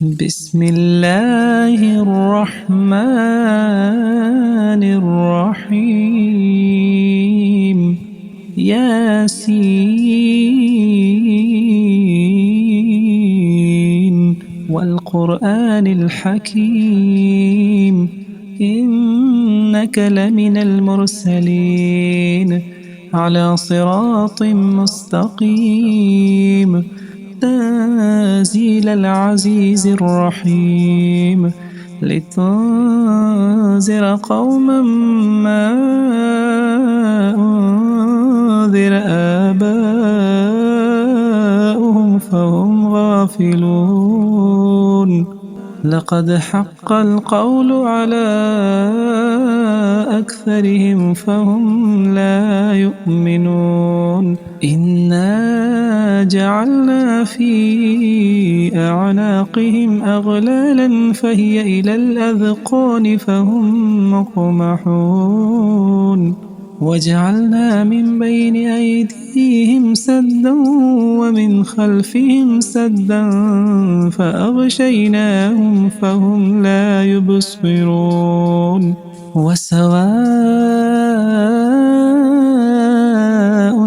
بسم الله الرحمن الرحيم ياسين والقرآن الحكيم إنك لمن المرسلين على صراط مستقيم تنزيل العزيز الرحيم لتنذر قوما ما أنذر آباؤهم فهم غافلون لقد حق القول على أكثرهم فهم لا يؤمنون إنا جعلنا في أعناقهم أغلالا فهي إلى الأذقان فهم مقمحون وجعلنا من بين أيديهم سدا ومن خلفهم سدا فأغشيناهم فهم لا يبصرون وسواء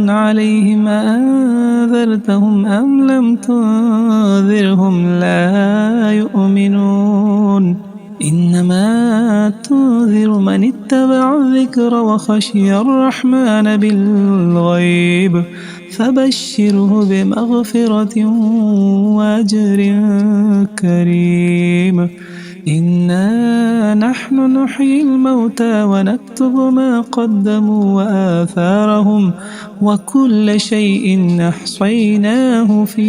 عليهم أنذرتهم أم لم تنذرهم لا يؤمنون إنما تنذر من اتبع الذكر وخشي الرحمن بالغيب فبشره بمغفرة وأجر كريم إنا نحن نحيي الموتى ونكتب ما قدموا وآثارهم وكل شيء أحصيناه في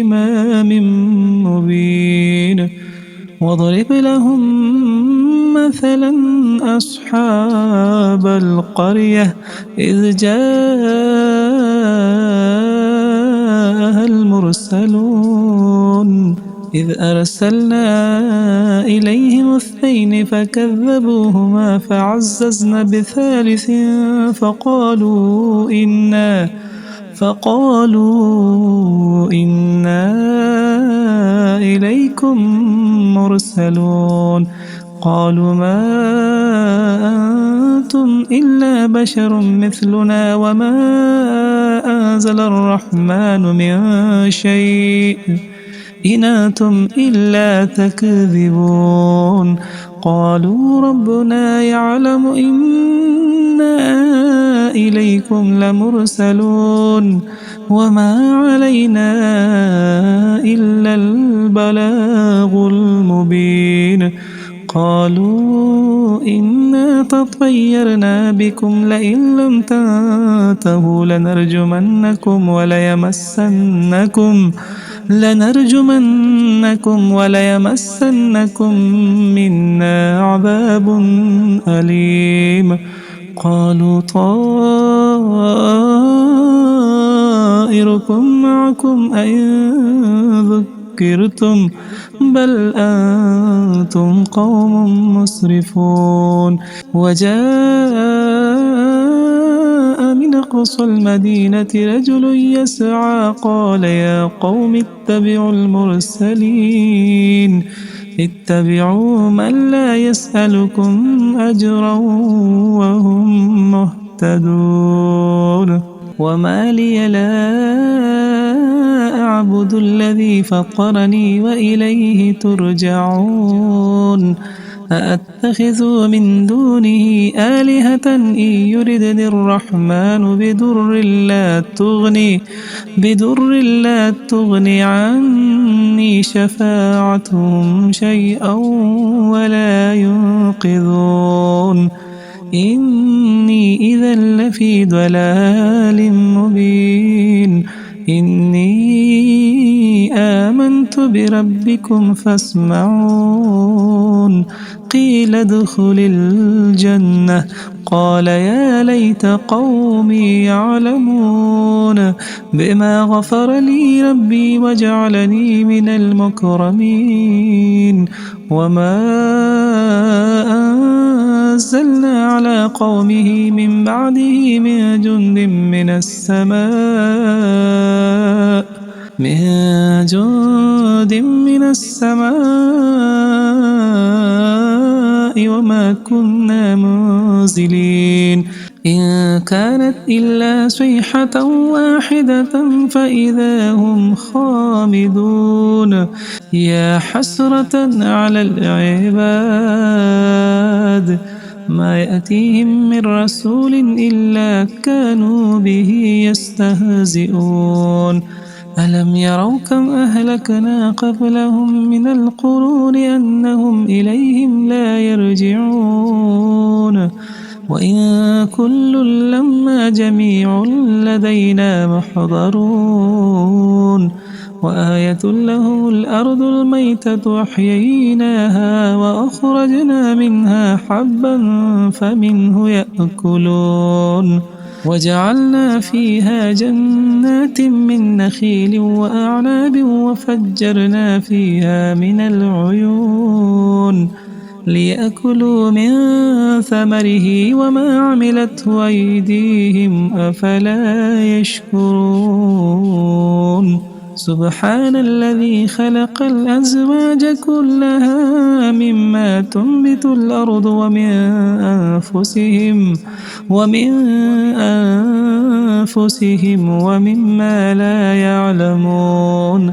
إمام مبين واضرب لهم مثلا أصحاب القرية إذ جاءها المرسلون إذ أرسلنا إليهم اثنين فكذبوهما فعززنا بثالث فقالوا إنا إليكم مرسلون قالوا ما أنتم إلا بشر مثلنا وما أنزل الرحمن من شيء إن أنتم إلا تكذبون قالوا ربنا يعلم إنا إليكم لمرسلون وما علينا إلا البلاغ المبين قالوا إنا تطيرنا بكم لئن لم تنتهوا لنرجمنكم وليمسنكم منا عذاب أليم قالوا طائركم معكم أئن ذكرتم بل أنتم قوم مسرفون وجاء من أقصى المدينة رجل يسعى قال يا قوم اتبعوا المرسلين اتبعوا من لا يسألكم أجرا وهم مهتدون وما لي لا أعبد الذي فطرني وإليه ترجعون أأتخذ من دونه آلهة إن يردني الرحمن بدر لا تغني عني شفاعتهم شيئا ولا ينقذون إني إذا لفي ضلال مبين إني آمنت بربكم فاسمعون قيل ادخل الجنة قال يا ليت قومي يعلمون بما غفر لي ربي وجعلني من المكرمين وما أنزلنا على قومه من بعده من جند من السماء من جند من السماء وما كنا منزلين إن كانت إلا صيحة واحدة فإذا هم خامدون يا حسرة على العباد ما يأتيهم من رسول إلا كانوا به يستهزئون ألم يروا كم أهلكنا قبلهم من القرون أنهم إليهم لا يرجعون وإن كل لما جميع لدينا محضرون وآية لهم الأرض الميتة أحييناها وأخرجنا منها حبا فمنه يأكلون وجعلنا فيها جنات من نخيل وأعناب وفجرنا فيها من العيون ليأكلوا من ثمره وما عملته أيديهم أفلا يشكرون سبحان الذي خلق الأزواج كلها مما تنبت الأرض ومن أنفسهم ومما لا يعلمون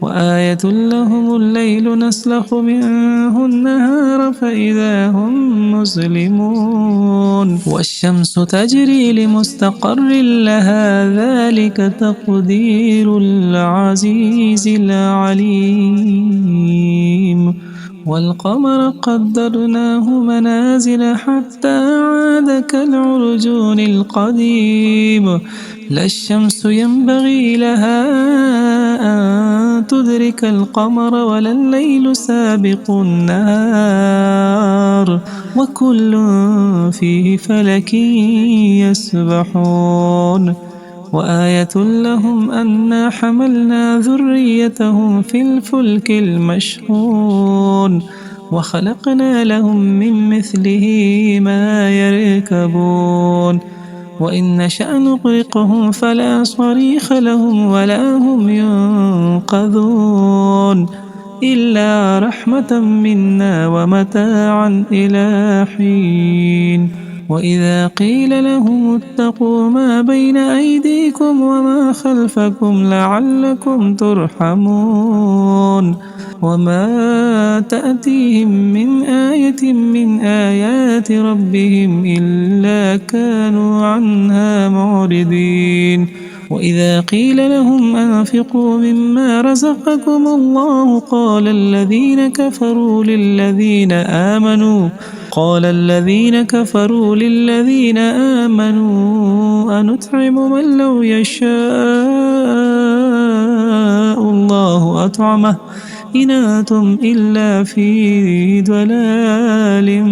وآية لهم الليل نسلخ منه النهار فإذا هم مسلمون والشمس تجري لمستقر لها ذلك تقدير العزيز العليم والقمر قدرناه منازل حتى عاد كالعرجون القديم لا الشمس ينبغي لها أن تدرك القمر ولا الليل سابق النهار وكل فيه فلك يسبحون وآية لهم أنا حملنا ذريتهم في الفلك المشحون وخلقنا لهم من مثله ما يركبون وإن نشأ نغرقهم فلا صريخ لهم ولا هم ينقذون إلا رحمة منا ومتاعا إلى حين وإذا قيل لهم اتقوا ما بين أيديكم وما خلفكم لعلكم ترحمون وما تأتيهم من آية من آيات ربهم إلا كانوا عنها معرضين وإذا قيل لهم أنفقوا مما رزقكم الله قال الذين كفروا للذين آمنوا أنطعم من لو يشاء الله أطعمه إن أنتم إلا في ضلال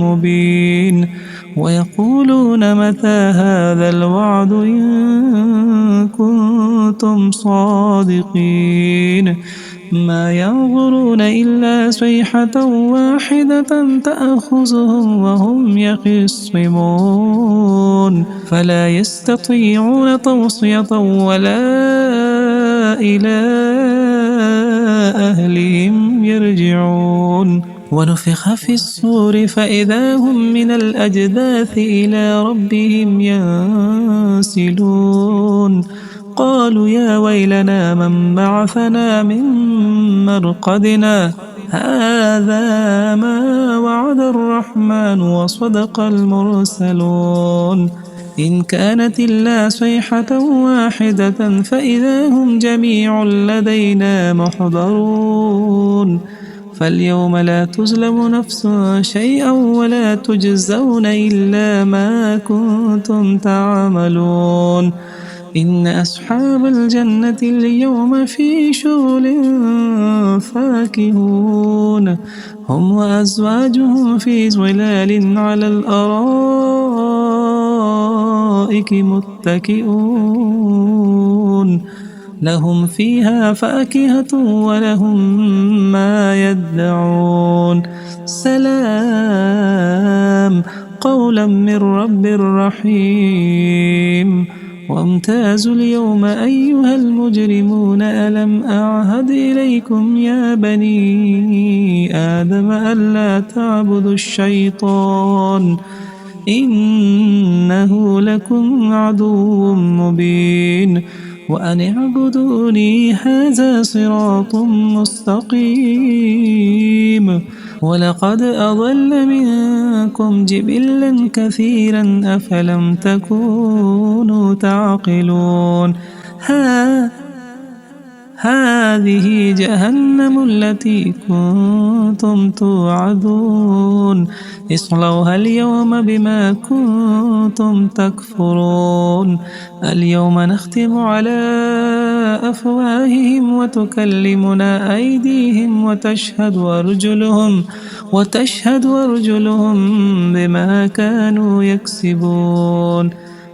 مبين ويقولون متى هذا الوعد إن كنتم صادقين ما ينظرون إلا صيحة واحدة تأخذهم وهم يخصمون فلا يستطيعون توصية ولا إلى أهلهم يرجعون ونفخ في الصور فإذا هم من الأجداث إلى ربهم ينسلون قالوا يا ويلنا من بعثنا من مرقدنا هذا ما وعد الرحمن وصدق المرسلون إن كانت إلا صيحة واحدة فإذا هم جميع لدينا محضرون فاليوم لا تظلم نفس شيئا ولا تجزون إلا ما كنتم تعملون إن أصحاب الجنة اليوم في شغل فاكهون هم وأزواجهم في ظلال على الأرائك متكئون لهم فيها فاكهة ولهم ما يدعون سلام قولا من رب رحيم وامتازوا اليوم أيها المجرمون ألم أعهد إليكم يا بني آدم ألا تعبدوا الشيطان إنه لكم عدو مبين وأن اعبدوني هذا صراط مستقيم ولقد أضل منكم جبلا كثيرا أفلم تكونوا تعقلون هذه جهنم التي كنتم توعدون اصلوها اليوم بما كنتم تكفرون اليوم نختم على أفواههم وتكلمنا أيديهم وتشهد أرجلهم بما كانوا يكسبون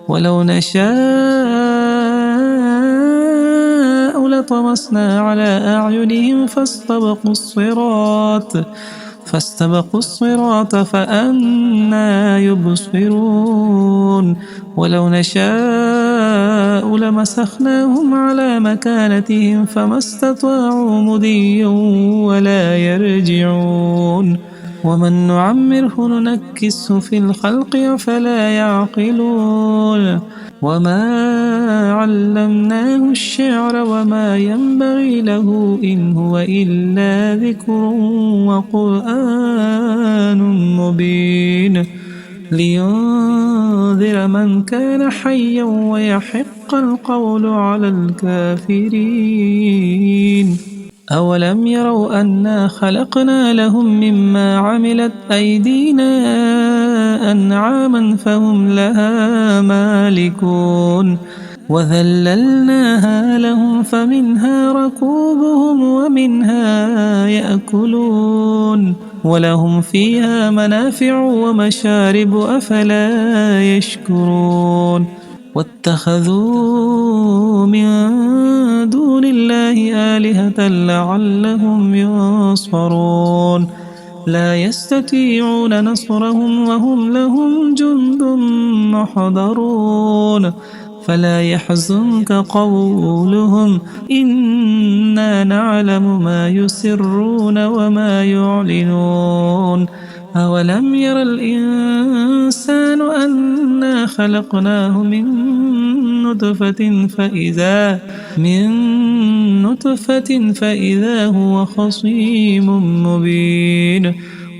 ولو نشاء لطمسنا على أعينهم فاستبقوا الصراط فأنى يبصرون ولو نشاء لمسخناهم على مكانتهم فما استطاعوا مضيا ولا يرجعون ومن نعمره ننكسه في الخلق أفلا يعقلون وما علمناه الشعر وما ينبغي له إن هو إلا ذكر وقرآن مبين لينذر من كان حيا ويحق القول على الكافرين أولم يروا أنا خلقنا لهم مما عملت أيدينا أنعاما فهم لها مالكون وذللناها لهم فمنها ركوبهم ومنها يأكلون ولهم فيها منافع ومشارب أفلا يشكرون واتخذوا من دون الله آلهة لعلهم ينصرون لا يستطيعون نصرهم وهم لهم جند محضرون فلا يحزنك قولهم إنا نعلم ما يسرون وما يعلنون أولم ير الإنسان أنا خلقناه من نطفة فإذا هو خصيم مبين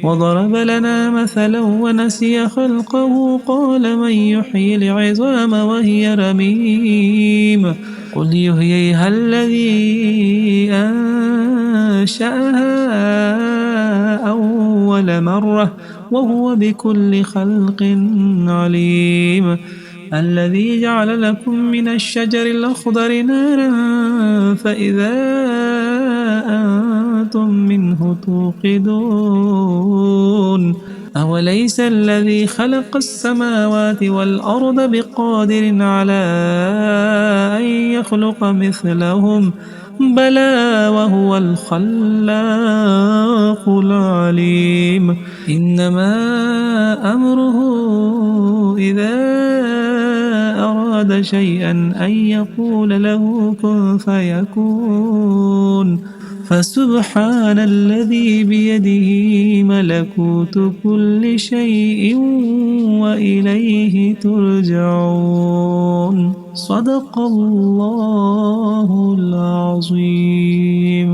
وضرب لنا مثلا ونسي خلقه قال من يحيي العظام وهي رميم قل يحييها الذي أنشأها أول مرة وهو بكل خلق عليم الذي جعل لكم من الشجر الأخضر نارا فإذا أنتم منه توقدون أوليس الذي خلق السماوات والأرض بقادر على أن يخلق مثلهم بلى وهو الخلاق العليم إنما أمره إذا أراد شيئا أن يقول له كن فيكون فسبحان الذي بيده ملكوت كل شيء وإليه ترجعون صدق الله العظيم.